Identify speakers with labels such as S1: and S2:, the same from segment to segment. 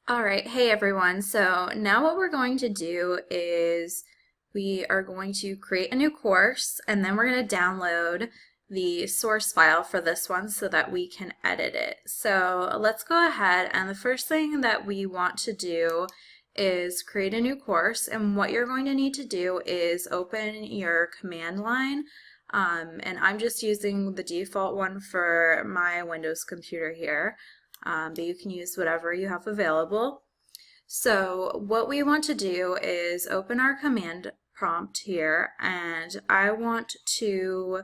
S1: All right, hey everyone. So now what we're going to do is we are going to create a new course and then we're going to download the source file for this one so that we can edit it. So let's go ahead, and the first thing that we want to do is create a new course, and what you're going to need to do is open your command line, and I'm just using the default one for my Windows computer here. But you can use whatever you have available. So what we want to do is open our command prompt here, and I want to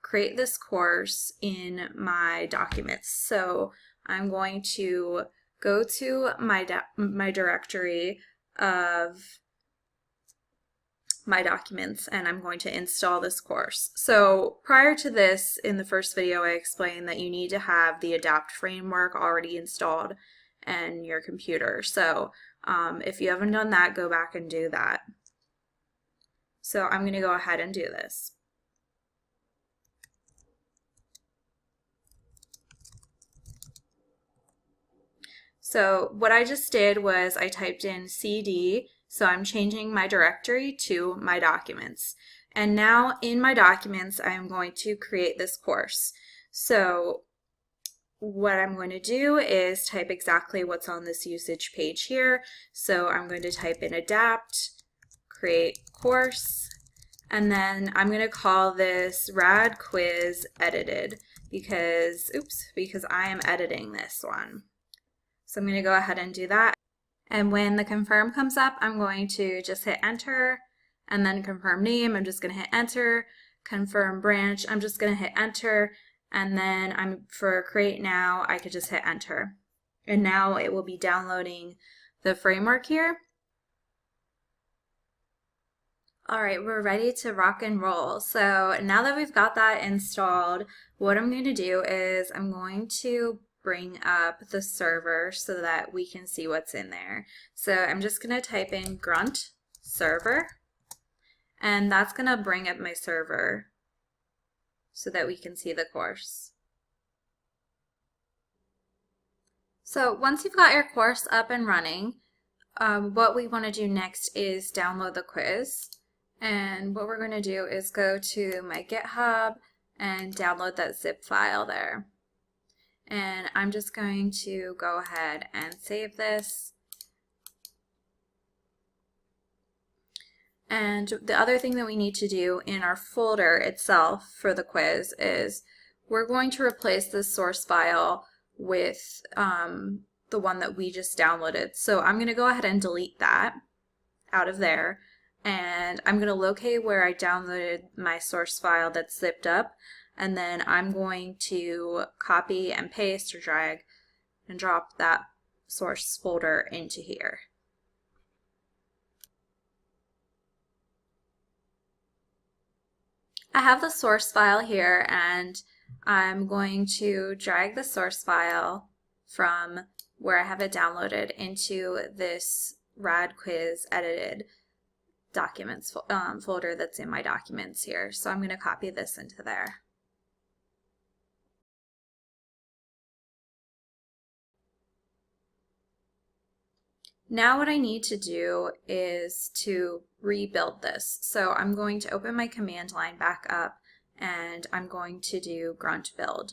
S1: create this course in my documents. So I'm going to go to my directory of my documents, and I'm going to install this course. So prior to this, in the first video, I explained that you need to have the Adapt framework already installed in your computer. So if you haven't done that, go back and do that. So I'm going to go ahead and do this. So what I just did was I typed in CD, so I'm changing my directory to my documents. And now in my documents, I'm going to create this course. So what I'm going to do is type exactly what's on this usage page here. So I'm going to type in adapt, create course, and then I'm going to call this rad quiz edited because I am editing this one. So I'm going to go ahead and do that. And when the confirm comes up, I'm going to just hit enter, and then confirm name, I'm just going to hit enter, confirm branch, I'm just going to hit enter, and then for create now, I could just hit enter. And now it will be downloading the framework here. All right, we're ready to rock and roll. So now that we've got that installed, what I'm going to do is I'm going to bring up the server so that we can see what's in there. So I'm just going to type in grunt server, and that's going to bring up my server so that we can see the course. So once you've got your course up and running, what we want to do next is download the quiz. And what we're going to do is go to my GitHub and download that zip file there. And I'm just going to go ahead and save this. And the other thing that we need to do in our folder itself for the quiz is we're going to replace this source file with the one that we just downloaded. So I'm going to go ahead and delete that out of there, and I'm going to locate where I downloaded my source file that's zipped up, and then I'm going to copy and paste or drag and drop that source folder into here. I have the source file here, and I'm going to drag the source file from where I have it downloaded into this rad quiz edited documents folder that's in my documents here. So I'm going to copy this into there. Now what I need to do is to rebuild this. So I'm going to open my command line back up, and I'm going to do grunt build.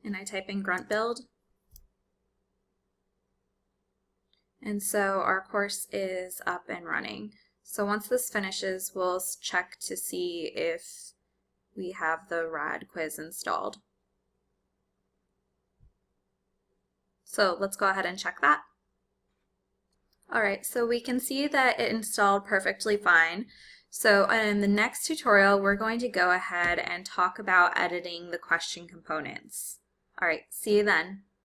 S1: And I type in grunt build. And so our course is up and running. So once this finishes, we'll check to see if we have the rad quiz installed. So let's go ahead and check that. Alright, so we can see that it installed perfectly fine. So in the next tutorial, we're going to go ahead and talk about editing the question components. Alright, see you then.